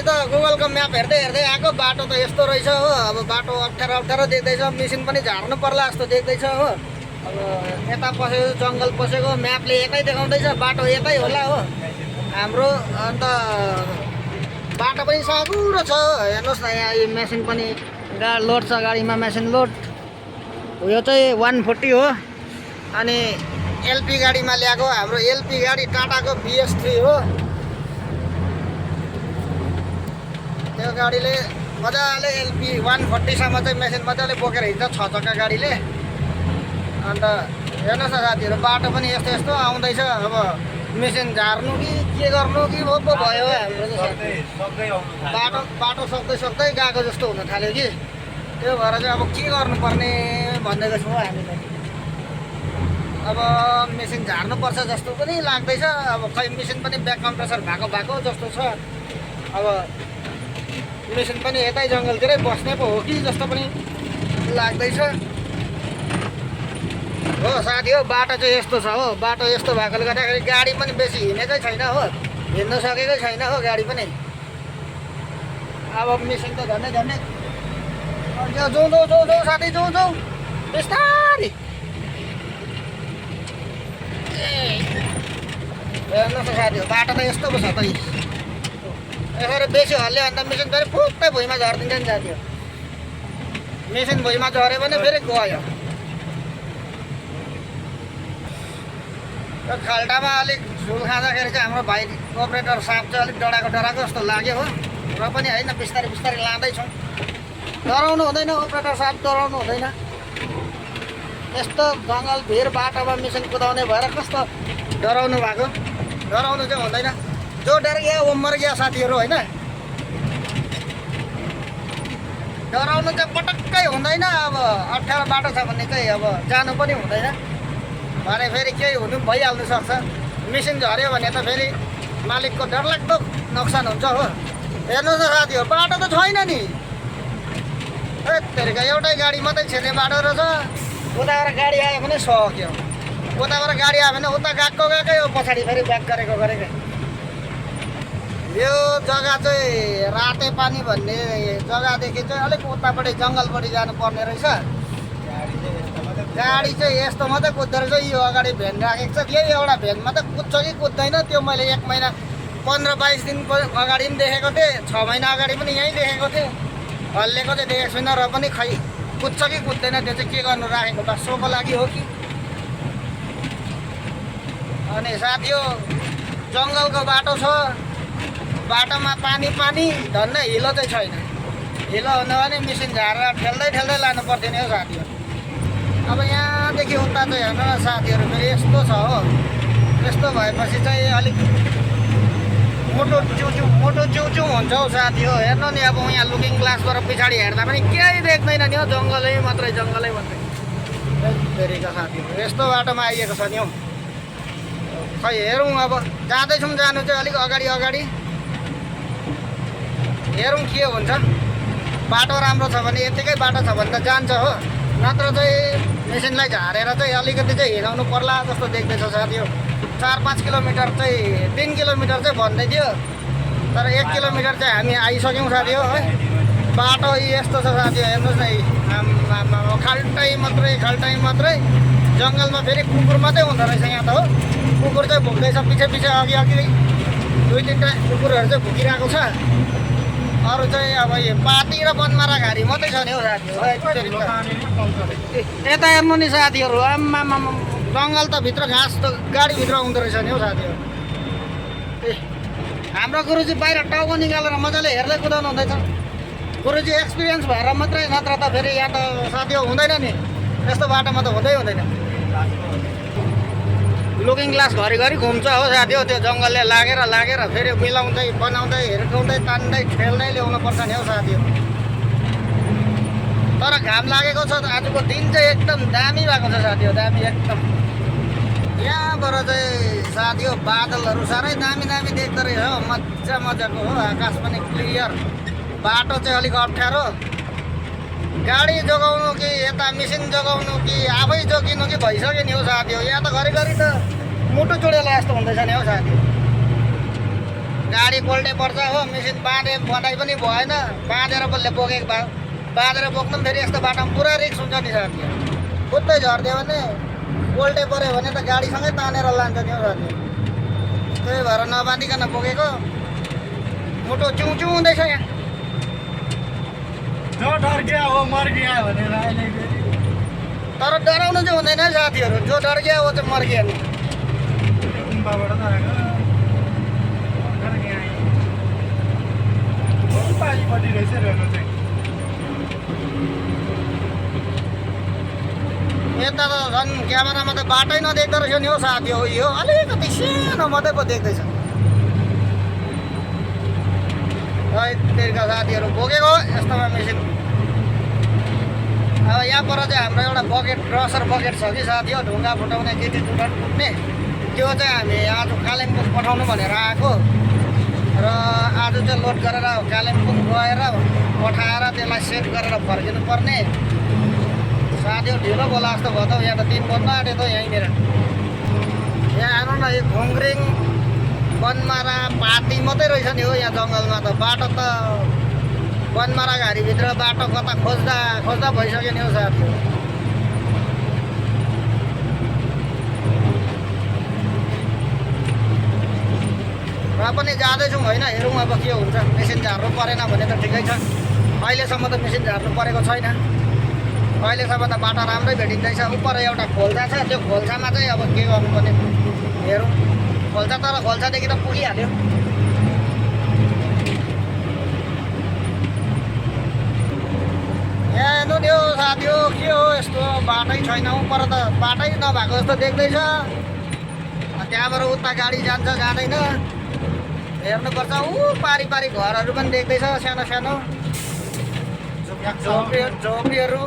त गुगलको म्याप हेर्दै हेर्दै आएको बाटो त यस्तो रहेछ हो। अब बाटो अप्ठ्यारो देख्दैछ, मिसिन पनि झार्नु पर्ला जस्तो देख्दैछ हो। अब यता पसेको जङ्गल पसेको म्यापले यतै देखाउँदैछ, बाटो यतै होला हो हाम्रो। अन्त बाटो पनि साँघुरो छ हेर्नुहोस् न। यहाँ यो मेसिन पनि लोड छ, गाडीमा मेसिन लोड। यो चाहिँ 140 हो। अनि एलपी गाडीमा ल्याएको हाम्रो एलपी गाडी टाटाको BS3 हो। त्यो गाडीले मजाले एलपी 140सम्म चाहिँ मेसिन मजाले बोकेर हिँड्छ 6 चक्का गाडीले। अन्त हेर्नुहोस् न साथीहरू, बाटो पनि यस्तो यस्तो आउँदैछ। अब मेसिन झार्नु कि के गर्नु कि पो भयो हाम्रो बाटो सक्दै गएको जस्तो हुन थाल्यो कि। त्यो भएर चाहिँ अब के गर्नुपर्ने भन्दैको छौँ हामीले। अब मेसिन झार्नुपर्छ जस्तो पनि लाग्दैछ। अब खै मेसिन पनि ब्याक कम्प्रेसर भएको जस्तो छ। अब मेसिन पनि यतै जङ्गलतिरै बस्ने पो हो कि जस्तो पनि लाग्दैछ हो साथी हो। बाटो चाहिँ यस्तो छ हो। बाटो यस्तो भएकोले गर्दाखेरि गाडी पनि बेसी हिँडेकै छैन हो, हिँड्न सकेकै छैन हो गाडी पनि। अब मेसिन त झन्डै जाउँ साथी, जाउँ बिस्तारी। हेर्नुहोस् न साथी हो, बाटो त यस्तो पो छ त। यसरी बेसी हल्यो भने त मेसिन फेरि फुक्कै भुइँमा झरिदिन्छ नि साथी हो। मेसिन भुइँमा झऱ्यो भने फेरि गयो। र खाल्टामा अलिक झुल खाँदाखेरि चाहिँ हाम्रो भाइ अपरेटर साहब चाहिँ अलिक डराएको जस्तो लाग्यो हो। र पनि होइन, बिस्तारै लाँदैछौँ। डराउनु हुँदैन अपरेटर साहब, डराउनु हुँदैन। यस्तो जङ्गल भिर बाटोमा मेसिन कुदाउने भएर कस्तो डराउनु भएको। डराउनु चाहिँ हुँदैन। जो डर गया वो मर गया साथीहरू होइन। डराउनु चाहिँ पटक्कै हुँदैन। अब अप्ठ्यारो बाटो छ भने चाहिँ अब जानु पनि हुँदैन। भरे फेरि केही हुनु भइहाल्नु सक्छ। मेसिन झऱ्यो भने त फेरि मालिकको डरलाग्दो नोक्सान हुन्छ हो। हेर्नुहोस् न साथी हो, बाटो त छैन नि। तेरिका एउटै गाडी मात्रै छिर्ने बाटो रहेछ। उताबाट गाडी आयो भने सक्यो। उताबाट गाडी आयो भने उता गएकै हो, पछाडि फेरि ब्याक गरेकै। यो जग्गा चाहिँ राते पानी भन्ने जग्गादेखि चाहिँ अलिक उतापट्टि जङ्गलपट्टि जानुपर्ने रहेछ। गाडी चाहिँ यस्तो मात्रै कुद्दो रहेछ। यो अगाडि भ्यान राखेको छ, यही एउटा भ्यान मात्रै कुद्छ कि कुद्दैन त्यो मैले 1 महिना 15-22 दिन अगाडि पनि देखेको थिएँ, 6 महिना अगाडि पनि यहीँ देखेको थिएँ। हल्लेको चाहिँ देखेको छुइनँ। र पनि खै कुद्छ कि कुद्दैन त्यो चाहिँ के गर्नु राखेको बस सोको लागि हो कि। अनि साथी हो, जङ्गलको बाटो छ, बाटोमा पानी धन्न हिलो चाहिँ छैन। हिलो हुन भने मेसिन झारेर ठेल्दै लानु पर्थ्यो नि हो साथी हो। अब यहाँदेखि उता चाहिँ हेर्नु न साथीहरू, फेरि यस्तो छ हो। यस्तो भएपछि चाहिँ अलिक मोटो च्यु हुन्छ हौ साथी हो। हेर्नु नि, अब यहाँ लुकिङ ग्लासबाट पछाडि हेर्दा पनि केही देख्दैन नि हो, जङ्गलै मात्रै। फेरिका साथी हो, यस्तो बाटोमा आइएको छ नि हौ। खै हेरौँ, अब जाँदैछौँ, जानु चाहिँ अलिक अगाडि हेरौँ के हुन्छ। बाटो राम्रो छ भने, यतिकै बाटो छ भने त जान्छ हो। नत्र चाहिँ मेसिनलाई झारेर चाहिँ अलिकति चाहिँ हिँडाउनु पर्ला जस्तो देख्दैछ साथी हो। 4-5 किलोमिटर चाहिँ 3 किलोमिटर चाहिँ भन्दै थियो, तर 1 किलोमिटर चाहिँ हामी आइसक्यौँ साथी हो है। बाटो यस्तो छ साथी हो, हेर्नुहोस् न। खाल्टै मात्रै। जङ्गलमा फेरि कुकुर मात्रै हुँदो रहेछ यहाँ त हो। कुकुर चाहिँ भुक्दैछ पछि अघि 2-3टा कुकुरहरू चाहिँ भुकिरहेको छ। अरू चाहिँ अब यो पाती र बनमारा घारी मात्रै छ नि हौ साथी हो। यता हेर्नु नि साथीहरू, आम्मामा जङ्गल त भित्र घाँस त गाडीभित्र हुँदो रहेछ नि हौ साथीहरू। हाम्रो गुरुजी बाहिर टाउको निकालेर मजाले हेर्दै कुदाउनु हुँदैछ। गुरुजी एक्सपिरियन्स भएर मात्रै, नत्र त फेरि यहाँ त साथी हो हुँदैन नि। यस्तो बाटोमा त हुँदैन। लुकिङ ग्लास घरिघरि घुम्छ हो साथी हो। त्यो जङ्गलले लागेर फेरि मिलाउँदै बनाउँदै हिर्काउँदै तान्दै ठेल्दै ल्याउनु पर्छ नि हौ साथी हो। तर घाम लागेको छ। आजको दिन चाहिँ एकदम दामी भएको छ साथी हो, दामी एकदम। यहाँबाट चाहिँ साथी हो बादलहरू साह्रै दामी देख्दो रहेछ हो। मजाको हो, आकाश पनि क्लियर। बाटो चाहिँ अलिक अप्ठ्यारो। गाडी जोगाउनु कि यता मेसिन जोगाउनु कि आफै जोगिनु कि भइसक्यो नि हौ साथी हो। यहाँ त घरिघरि त मुटु चुडेला जस्तो हुँदैछ नि हौ साथी। गाडी कोल्टे पर्छ हो, मेसिन बनाइ पनि भएन, बाँधेर बल्ल बोकेको भए बाँधेर बोक्नु पनि फेरि यस्तो बाटोमा पुरा रिक्स हुन्छ नि साथी। खुट्टै झरिदियो भने कोल्टे पऱ्यो भने त गाडीसँगै तानेर लान्छ नि हौ साथी। त्यही भएर नबाँधिकन बोकेको, मुटु चिउचिउ हुँदैछ यहाँ। जो डर गया हो मर गया भनेर अहिले फेरि तर डराउनु चाहिँ हुँदैन है साथीहरू, जो डर गया हो चाहिँ मर गया नि। गुम्बाबाट त आएको भर्खर यहाँ आयो पालिपट्टि रहेछ रेलो चाहिँ। यता त झन् क्यामेरामा त बाटै नदेख्दो रहेछ नि हो साथी। हो यो अलिकति सानो मात्रै पो देख्दैछ। तेरिका साथीहरू बोकेको यस्तोमा मेसिन। अब यहाँ पर चाहिँ हाम्रो एउटा बकेट क्रसर बकेट छ कि साथी हो, ढुङ्गा फुटाउने गिटी टुटाउनु पुग्ने, त्यो चाहिँ हामी आज कालिम्पोङ पठाउनु भनेर आएको र आज चाहिँ लोड गरेर कालिम्पोङ गएर पठाएर त्यसलाई सेट गरेर फर्किनु पर्ने। साथीहरू ढिलो बोला जस्तो भयो त, यहाँ त 3 बज्न आँट्यो त यहीँनिर। यहाँ आउनु न, यो घुङ्रिङ बनमारा पाती मात्रै रहेछ नि हो यहाँ जङ्गलमा त। बाटो त बनमारा घारीभित्र बाटो कता खोज्दा खोज्दा भइसक्यो नि हो साथी। र पनि जाँदैछौँ होइन, हेरौँ अब के हुन्छ। मेसिन झार्नु परेन भने त ठिकै छ। अहिलेसम्म त मेसिन झार्नु परेको छैन। अहिलेसम्म त बाटो राम्रै भेटिँदैछ। उपर एउटा खोल्सा छ, त्यो खोल्सामा चाहिँ अब के गर्नुपर्ने हेरौँ। खोल्सा तर खोल्सादेखि त पुगिहाल्यो। यहाँ हेर्नु नि हो साथी हो, के हो यस्तो बाटै छैन। उपर त बाटै नभएको जस्तो देख्दैछ। त्यहाँबाट उता गाडी जान्छ जाँदैन हेर्नुपर्छ। पारी पारी घरहरू पनि देख्दैछ, सानो सानो झोपडीहरू।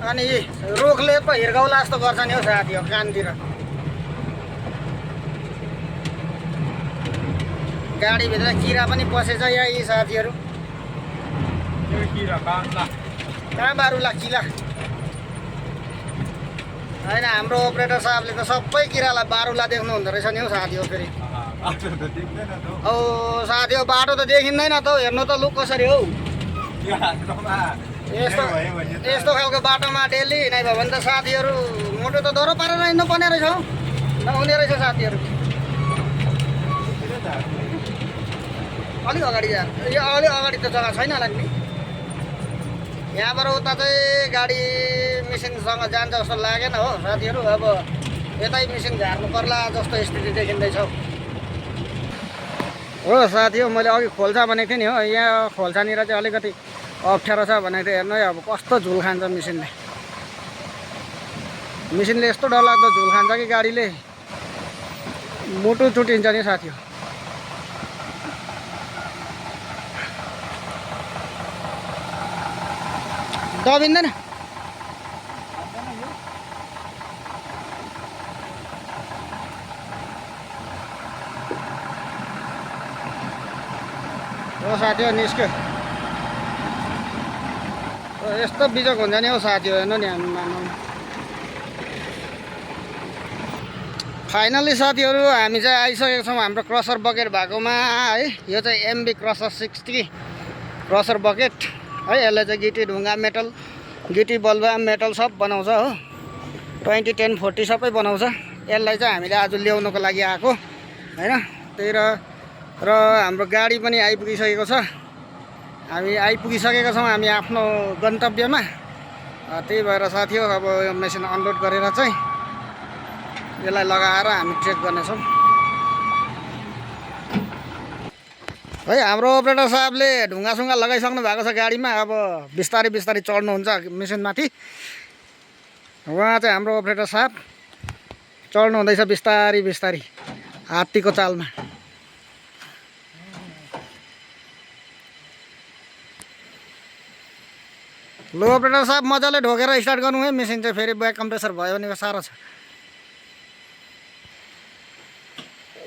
अनि रुखले पो हिर्काउला जस्तो गर्छ नि हौ साथी हो कानतिर। गाडीभित्र किरा पनि पसेछ यहाँ यी साथीहरू। कहाँ बारुला किरा होइन, हाम्रो अपरेटर साहबले त सबै किरालाई बारुला देख्नु हुँदो रहेछ नि हौ साथी हो। फेरि औ साथी हो बाटो त देखिँदैन त हौ। हेर्नु त लुक कसरी हौ। यस्तो खालको बाटोमा डेली हिँडाइ भयो भने त साथीहरू मोटो त दोहोरो पारेर हिँड्नु पर्ने रहेछ हौ। नहुने रहेछ साथीहरू। अलिक अगाडि जा, यो अलिक अगाडि त जग्गा छैन होला नि। यहाँबाट उता चाहिँ गाडी मेसिनसँग जान्छ जस्तो लागेन हो साथीहरू। अब यतै मेसिन झार्नु पर्ला जस्तो स्थिति देखिँदैछ हो साथी हो। मैले अघि खोल्सा भनेको थिएँ नि हो, यहाँ खोल्सानिर चाहिँ अलिकति अप्ठ्यारो छ भनेको थिएँ। हेर्नु है अब कस्तो झुल खान्छ मेसिनले। मेसिनले यस्तो डरलाग्दो झुल खान्छ कि गाडीले मुटु चुटिन्छ नि साथी हो। दबिँदैन हो साथी हो। निस्क्यो यस्तो बिजोग हुन्छ नि हौ साथी हो। हेर्नु नि फाइनली साथीहरू हामी चाहिँ आइसकेको छौँ हाम्रो क्रसर बकेट भएकोमा है। यो चाहिँ एमबी क्रसर 60 क्रसर बकेट है। यसले चाहिँ गिटी ढुङ्गा मेटल, गिटी बलुवा मेटल सब बनाउँछ हो। 20, 10, 40 सबै बनाउँछ। यसलाई चाहिँ हामीले आज ल्याउनुको लागि आएको होइन। त्यही र हाम्रो गाडी पनि आइपुगिसकेको छ। हामी आइपुगिसकेका छौँ हामी आफ्नो गन्तव्यमा। त्यही भएर साथी हो अब यो मेसिन अनलोड गरेर चाहिँ यसलाई लगाएर हामी ट्रेक गर्नेछौँ है। हाम्रो अपरेटर साहबले ढुङ्गासुङ्गा लगाइसक्नु भएको छ गाडीमा। अब बिस्तारै बिस्तारै चढ्नुहुन्छ मेसिनमाथि। उहाँ चाहिँ हाम्रो अपरेटर साहब चढ्नु हुँदैछ बिस्तारै बिस्तारै हात्तीको चालमा। लो अपरेटर साहब मजाले ढोकेर स्टार्ट गर्नु है। मेसिन चाहिँ फेरि ब्याक कम्प्रेसर भयो भने साह्रो छ।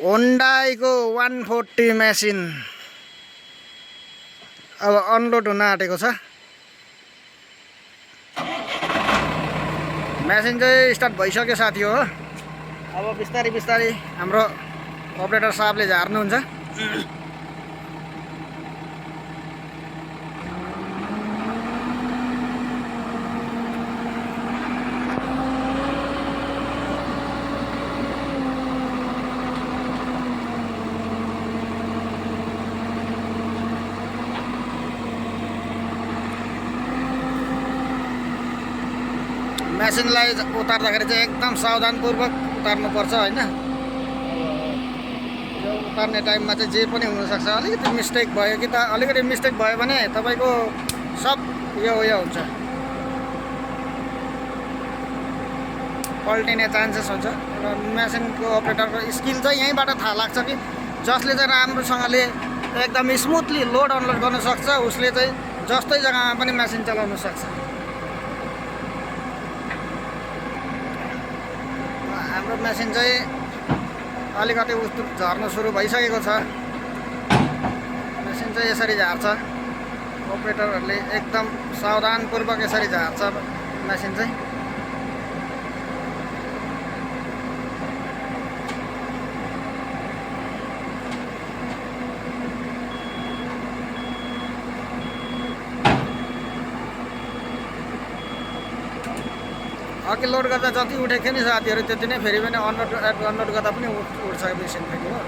होन्डाईको 140 मेसिन अब अनलोड हुन आँटेको छ। मेसिन चाहिँ स्टार्ट भइसक्यो साथी हो। अब बिस्तारै बिस्तारै हाम्रो अपरेटर साहबले झार्नुहुन्छ। मेसिनलाई उतार्दाखेरि चाहिँ एकदम सावधानपूर्वक उतार्नुपर्छ होइन। यो उतार्ने टाइममा चाहिँ जे पनि हुनसक्छ, अलिकति मिस्टेक भयो कि त अलिकति मिस्टेक भयो भने तपाईँको सब यो हुन्छ, पल्टिने चान्सेस हुन्छ। र मेसिनको अपरेटरको स्किल चाहिँ यहीँबाट थाहा लाग्छ कि जसले चाहिँ राम्रोसँगले एकदम स्मुथली लोड अनलोड गर्न सक्छ उसले चाहिँ जस्तै जग्गामा पनि मेसिन चलाउन सक्छ। हाम्रो मेसिन चाहिँ अलिकति उस्तो झर्न सुरु भइसकेको छ। मेसिन चाहिँ यसरी झार्छ, अपरेटरहरूले एकदम सावधानपूर्वक यसरी झार्छ मेसिन चाहिँ। अघि लोड गर्दा जति उठेको थियो नि साथीहरू त्यति नै फेरि पनि अनलोड गर्दा पनि उठ्छ मेसिन फेरि हो।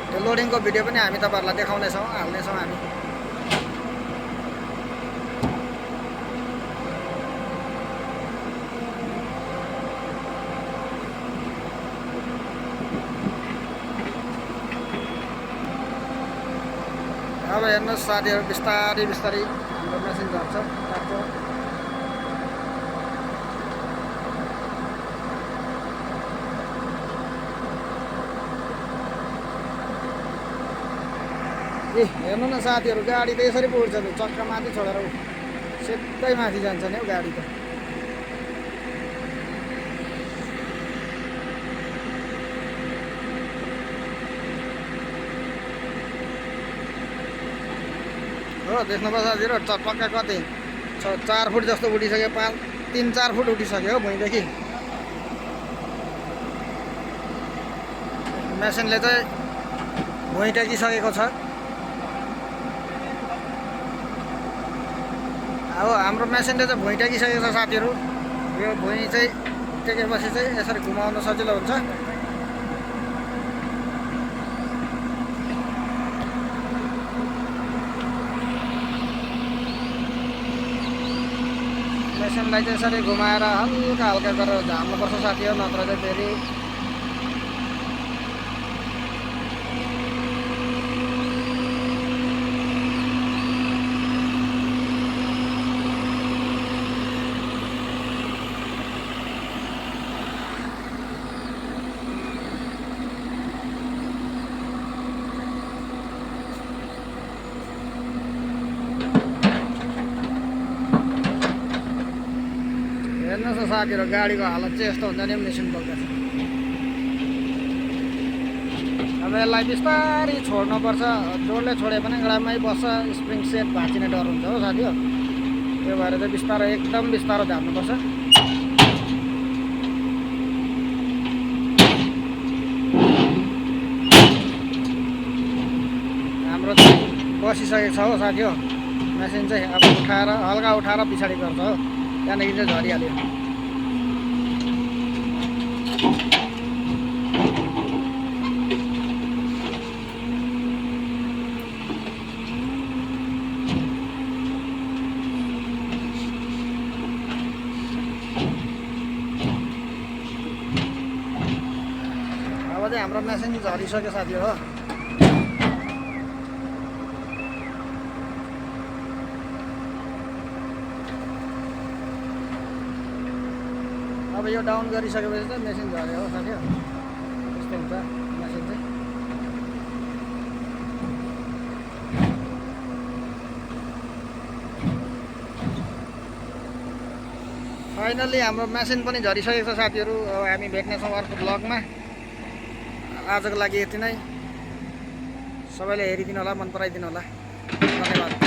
त्यो लोडिङको भिडियो पनि हामी तपाईँहरूलाई देखाउनेछौँ, हाल्नेछौँ हामी। अब हेर्नुहोस् साथीहरू, बिस्तारै बिस्तारै हाम्रो मेसिन झर्छ काट्छ। ए हेर्नु न साथीहरू, गाडी त यसरी पो उठ्छ, चक्का माथि छोडेर सिधै माथि जान्छ नि हौ गाडी त। हो देख्नुभयो साथीहरू, चक्का कति 4 फुट जस्तो उठिसक्यो, 3-4 फुट उठिसक्यो हो भुइँदेखि। मेसिनले चाहिँ भुइँ टेकिसकेको छ। अब हाम्रो मेसिनले चाहिँ भुइँ टेकिसकेको छ साथीहरू। यो भुइँ चाहिँ टेकेपछि चाहिँ यसरी घुमाउन सजिलो हुन्छ। मेसिनलाई चाहिँ यसरी घुमाएर हल्का हल्का गरेर झार्नुपर्छ साथीहरू, नत्र चाहिँ फेरि हेर्नुहोस् न साथीहरू, गाडीको हालत चाहिँ यस्तो हुन्छ नि मेसिन बोक्दा चाहिँ। अब यसलाई बिस्तारै छोड्नुपर्छ, जोडले छोडे पनि ग्राममै बस्छ, स्प्रिङ सेट भाँचिने डर हुन्छ हो साथी हो। त्यो भएर चाहिँ बिस्तारो एकदम बिस्तारो झार्नुपर्छ। हाम्रो चाहिँ बसिसकेको छ हो साथी हो मेसिन चाहिँ। अब उठाएर हल्का उठाएर पछाडि गर्छ हो, त्यहाँदेखि चाहिँ झरिहाल्यो। अब चाहिँ हाम्रो मेसिन झरिसक्यो साथी हो। अब यो डाउन गरिसकेपछि चाहिँ मेसिन झऱ्यो हो साथी हो। यस्तो हुन्छ मेसिन चाहिँ। फाइनल्ली हाम्रो मेसिन पनि झरिसकेको छ साथीहरू। अब हामी भेट्नेछौँ अर्को ब्लगमा। आजको लागि यति नै। सबैले हेरिदिनु होला, मन पराइदिनु होला। धन्यवाद।